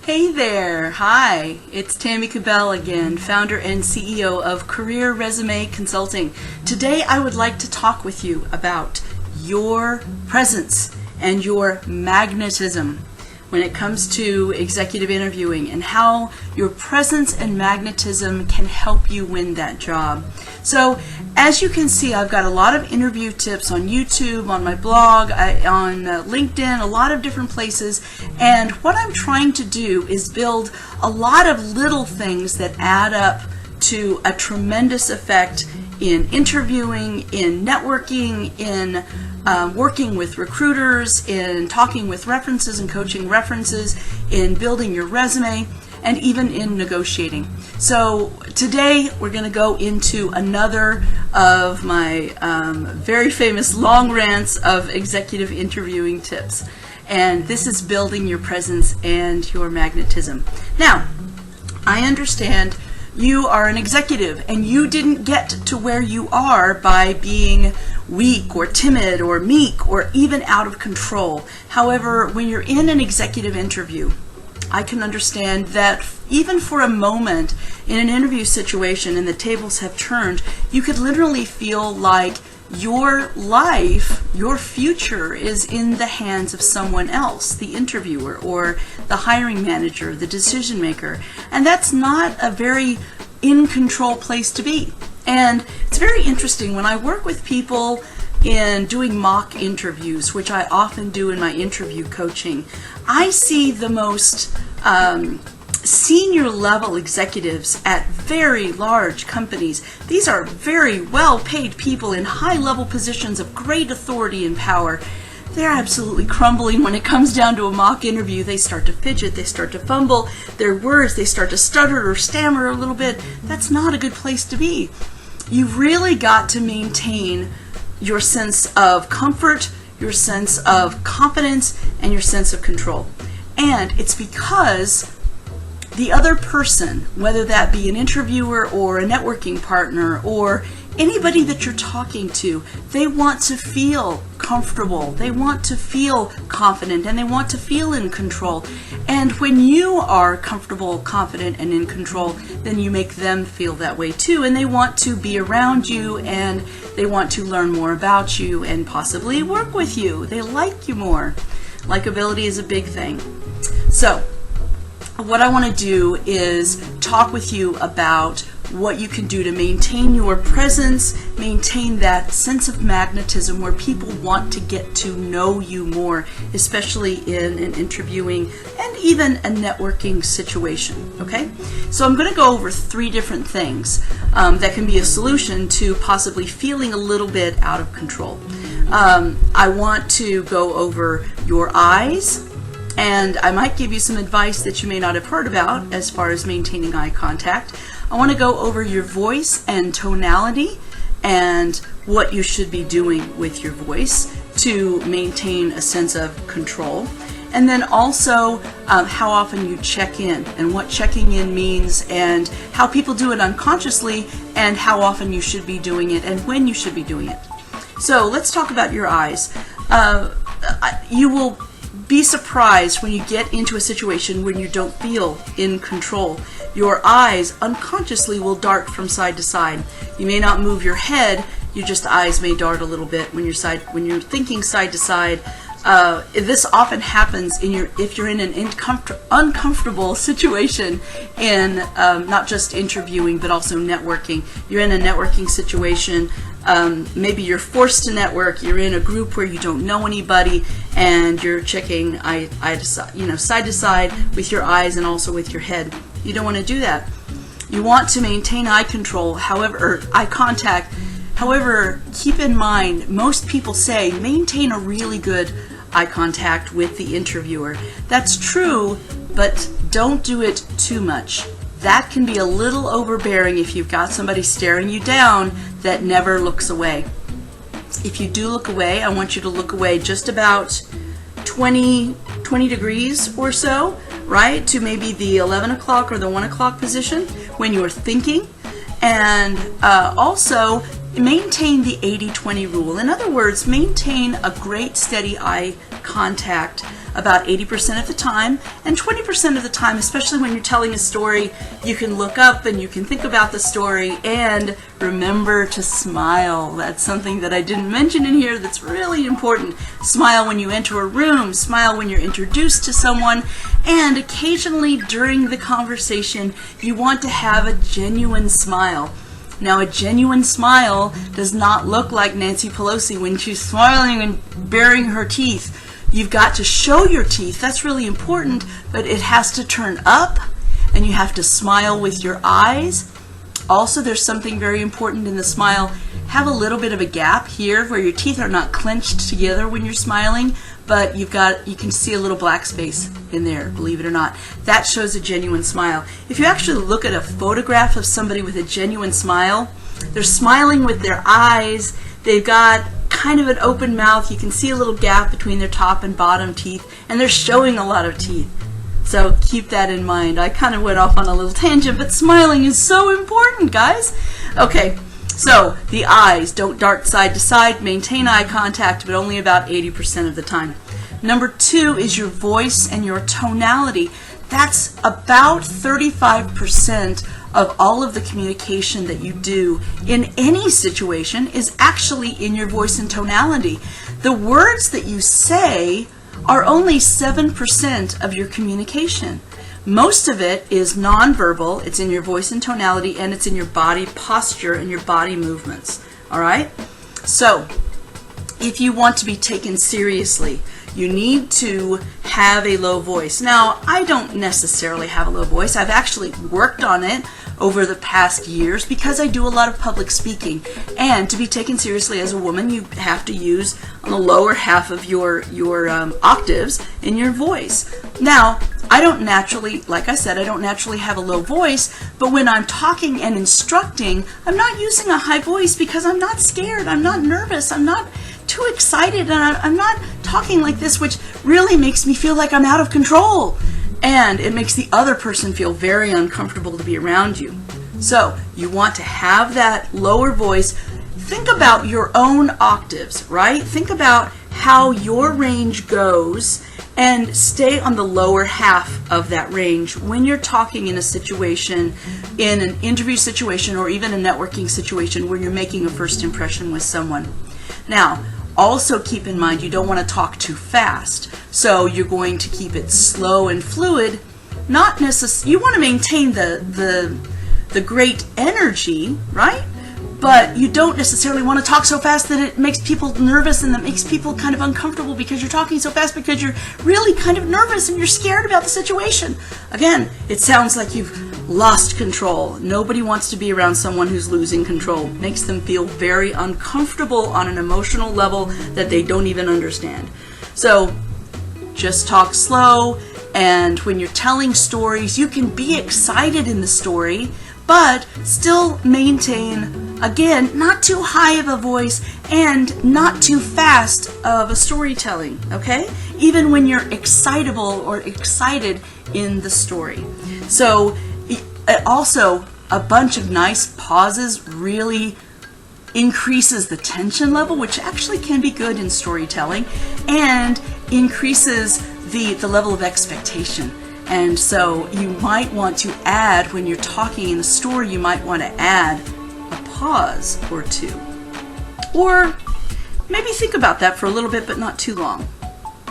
Hey there! Hi, it's Tammy Kabell again, founder and CEO of Career Resume Consulting. Today I would like to talk with you about your presence and your magnetism when it comes to executive interviewing and how your presence and magnetism can help you win that job. So as you can see, I've got a lot of interview tips on YouTube, on my blog, on LinkedIn, a lot of different places, and what I'm trying to do is build a lot of little things that add up to a tremendous effect in interviewing, in networking, in working with recruiters, in talking with references and coaching references, in building your resume, and even in negotiating. So today we're going to go into another of my very famous long rants of executive interviewing tips. And this is building your presence and your magnetism. Now, I understand you are an executive and you didn't get to where you are by being weak or timid or meek or even out of control. However, when you're in an executive interview, I can understand that even for a moment in an interview situation and the tables have turned, you could literally feel like your life, your future is in the hands of someone else, the interviewer or the hiring manager, the decision maker. And that's not a very in control place to be. And it's very interesting when I work with people in doing mock interviews, which I often do in my interview coaching, I see the most senior level executives at very large companies. These are very well paid people in high level positions of great authority and power. They're absolutely crumbling when it comes down to a mock interview. They start to fidget, they start to fumble their words, they start to stutter or stammer a little bit. That's not a good place to be. You've really got to maintain your sense of comfort, your sense of confidence, and your sense of control. And it's because the other person, whether that be an interviewer or a networking partner or anybody that you're talking to, they want to feel comfortable, they want to feel confident, and they want to feel in control. And when you are comfortable, confident, and in control, then you make them feel that way too, and they want to be around you, and they want to learn more about you and possibly work with you. They like you more. Likability is a big thing. So what I want to do is talk with you about what you can do to maintain your presence, maintain that sense of magnetism where people want to get to know you more, especially in an interviewing and even a networking situation, okay? So I'm going to go over 3 different things that can be a solution to possibly feeling a little bit out of control. I want to go over your eyes, and I might give you some advice that you may not have heard about as far as maintaining eye contact. I want to go over your voice and tonality and what you should be doing with your voice to maintain a sense of control. And then also how often you check in and what checking in means and how people do it unconsciously and how often you should be doing it and when you should be doing it. So let's talk about your eyes. You will be surprised when you get into a situation when you don't feel in control. Your eyes unconsciously will dart from side to side. You may not move your head, your just eyes may dart a little bit when you're thinking side to side. This often happens if you're in an uncomfortable situation in not just interviewing but also networking. You're in a networking situation. Maybe you're forced to network. You're in a group where you don't know anybody, and you're checking side to side with your eyes and also with your head. You don't want to do that. You want to maintain eye control, or eye contact. However, keep in mind, most people say maintain a really good eye contact with the interviewer. That's true, but don't do it too much. That can be a little overbearing if you've got somebody staring you down that never looks away. If you do look away, I want you to look away just about 20 degrees or so, right, to maybe the 11 o'clock or the 1 o'clock position when you're thinking. And also maintain the 80-20 rule. In other words, maintain a great steady eye contact about 80% of the time, and 20% of the time, especially when you're telling a story, you can look up and you can think about the story and remember to smile. That's something that I didn't mention in here that's really important. Smile when you enter a room, smile when you're introduced to someone, and occasionally during the conversation, you want to have a genuine smile. Now, a genuine smile does not look like Nancy Pelosi when she's smiling and baring her teeth. You've got to show your teeth. That's really important, but it has to turn up, and you have to smile with your eyes. Also, there's something very important in the smile. Have a little bit of a gap here where your teeth are not clenched together when you're smiling, but you can see a little black space in there, believe it or not. That shows a genuine smile. If you actually look at a photograph of somebody with a genuine smile, they're smiling with their eyes, they've got kind of an open mouth, you can see a little gap between their top and bottom teeth, and they're showing a lot of teeth. So keep that in mind. I kind of went off on a little tangent, but smiling is so important, guys. Okay, so the eyes, don't dart side to side, maintain eye contact, but only about 80% of the time. Number 2 is your voice and your tonality. That's about 35% of all of the communication that you do in any situation is actually in your voice and tonality. The words that you say are only 7% of your communication. Most of it is nonverbal. It's in your voice and tonality, and it's in your body posture and your body movements. All right? So, if you want to be taken seriously, you need to have a low voice. Now, I don't necessarily have a low voice. I've actually worked on it over the past years because I do a lot of public speaking. And to be taken seriously as a woman, you have to use on the lower half of your octaves in your voice. Now, I don't naturally, like I said, I don't naturally have a low voice, but when I'm talking and instructing, I'm not using a high voice because I'm not scared, I'm not nervous, I'm not too excited, and I'm not talking like this, which really makes me feel like I'm out of control. And it makes the other person feel very uncomfortable to be around you. So you want to have that lower voice. Think about your own octaves, right? Think about how your range goes and stay on the lower half of that range when you're talking in a situation, in an interview situation, or even a networking situation where you're making a first impression with someone. Now, also keep in mind you don't want to talk too fast, so you're going to keep it slow and fluid. Not necessarily, you want to maintain the great energy, right? But you don't necessarily want to talk so fast that it makes people nervous and that makes people kind of uncomfortable because you're talking so fast because you're really kind of nervous and you're scared about the situation. Again, it sounds like you've lost control. Nobody wants to be around someone who's losing control. It makes them feel very uncomfortable on an emotional level that they don't even understand. So just talk slow, and when you're telling stories, you can be excited in the story, but still maintain, again, not too high of a voice and not too fast of a storytelling, okay? Even when you're excitable or excited in the story. So also, a bunch of nice pauses really increases the tension level, which actually can be good in storytelling, and increases the level of expectation. And so you might want to add, when you're talking in a story, you might want to add a pause or two. Or maybe think about that for a little bit, but not too long.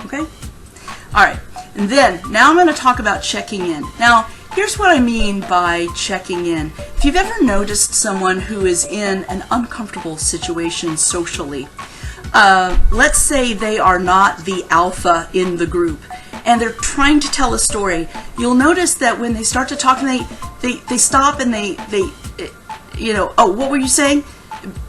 Okay? All right. And then, now I'm going to talk about checking in. Now, here's what I mean by checking in. If you've ever noticed someone who is in an uncomfortable situation socially, let's say they are not the alpha in the group, and they're trying to tell a story, you'll notice that when they start to talk, and they stop and they oh, what were you saying?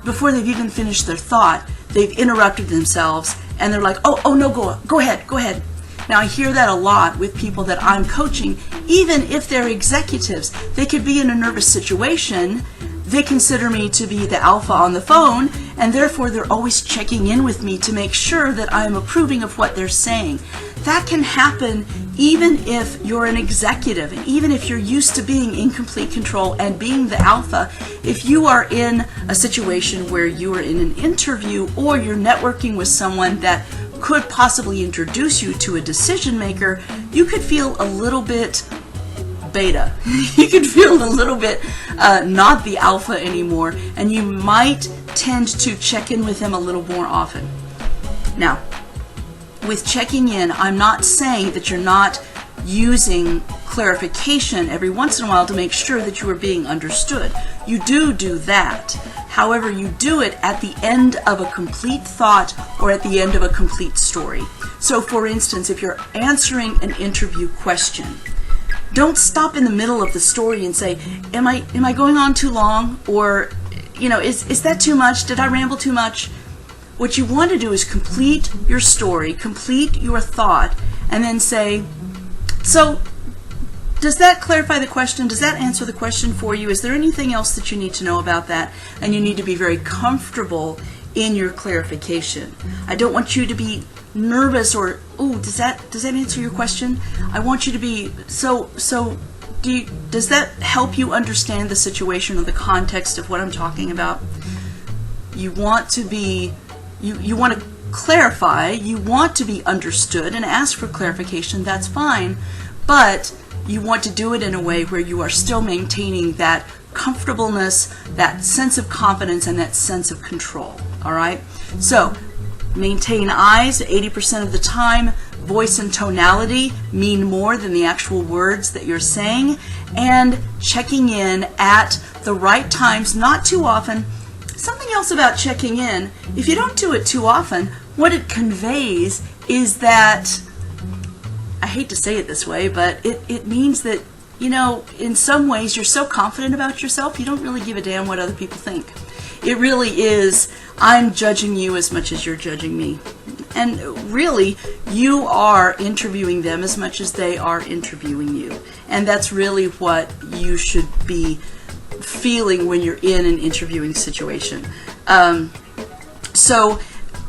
Before they've even finished their thought, they've interrupted themselves, and they're like, oh no, go ahead. Now, I hear that a lot with people that I'm coaching, even if they're executives. They could be in a nervous situation. They consider me to be the alpha on the phone, and therefore they're always checking in with me to make sure that I'm approving of what they're saying. That can happen even if you're an executive, and even if you're used to being in complete control and being the alpha. If you are in a situation where you are in an interview or you're networking with someone that could possibly introduce you to a decision maker, you could feel a little bit beta. You could feel a little bit not the alpha anymore, and you might tend to check in with them a little more often. Now, with checking in, I'm not saying that you're not using clarification every once in a while to make sure that you are being understood. You do that. However, you do it at the end of a complete thought or at the end of a complete story. So for instance, if you're answering an interview question, don't stop in the middle of the story and say, am I going on too long? Or, is that too much? Did I ramble too much? What you want to do is complete your story, complete your thought, and then say, so does that clarify the question? Does that answer the question for you? Is there anything else that you need to know about that? And you need to be very comfortable in your clarification. I don't want you to be nervous or, does that answer your question? I want you to be does that help you understand the situation or the context of what I'm talking about? You want to be, you want to clarify, you want to be understood and ask for clarification, that's fine, but you want to do it in a way where you are still maintaining that comfortableness, that sense of confidence, and that sense of control. All right? So, maintain eyes 80% of the time. Voice and tonality mean more than the actual words that you're saying. And checking in at the right times, not too often. Something else about checking in, if you don't do it too often, what it conveys is that, I hate to say it this way, but it means that, in some ways you're so confident about yourself, you don't really give a damn what other people think. It really is, I'm judging you as much as you're judging me. And really, you are interviewing them as much as they are interviewing you. And that's really what you should be feeling when you're in an interviewing situation. So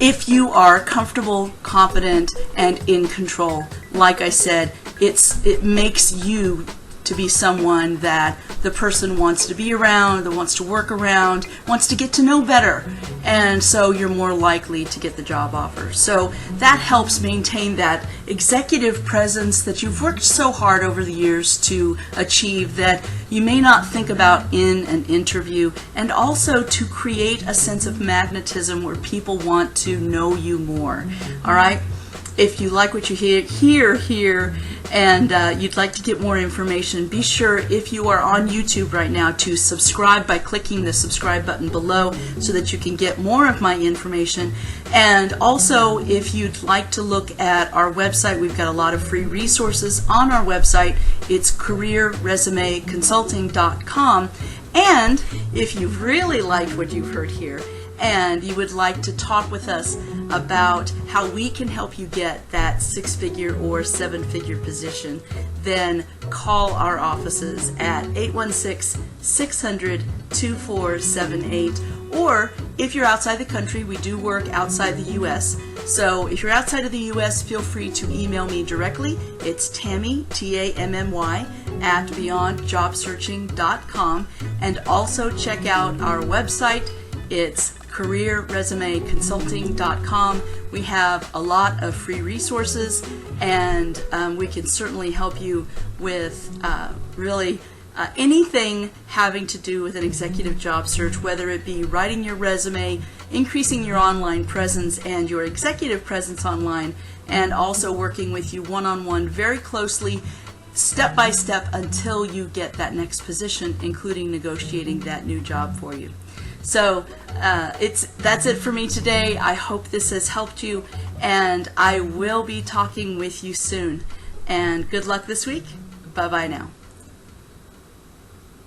if you are comfortable, confident, and in control, like I said, it makes you to be someone that the person wants to be around, that wants to work around, wants to get to know better, and so you're more likely to get the job offer. So that helps maintain that executive presence that you've worked so hard over the years to achieve that you may not think about in an interview, and also to create a sense of magnetism where people want to know you more. All right? If you like what you hear here, and you'd like to get more information, be sure, if you are on YouTube right now, to subscribe by clicking the subscribe button below so that you can get more of my information. And also, if you'd like to look at our website, we've got a lot of free resources on our website. It's careerresumeconsulting.com. And if you've really liked what you've heard here, and you would like to talk with us about how we can help you get that 6-figure or 7-figure position, then call our offices at 816-600-2478. Or if you're outside the country, we do work outside the U.S. So if you're outside of the U.S., feel free to email me directly. It's Tammy, Tammy, at beyondjobsearching.com. And also check out our website. It's careerresumeconsulting.com. We have a lot of free resources, and we can certainly help you with really anything having to do with an executive job search, whether it be writing your resume, increasing your online presence and your executive presence online, and also working with you one-on-one very closely, step by step, until you get that next position, including negotiating that new job for you. So that's it for me today. I hope this has helped you, and I will be talking with you soon. And good luck this week. Bye-bye now.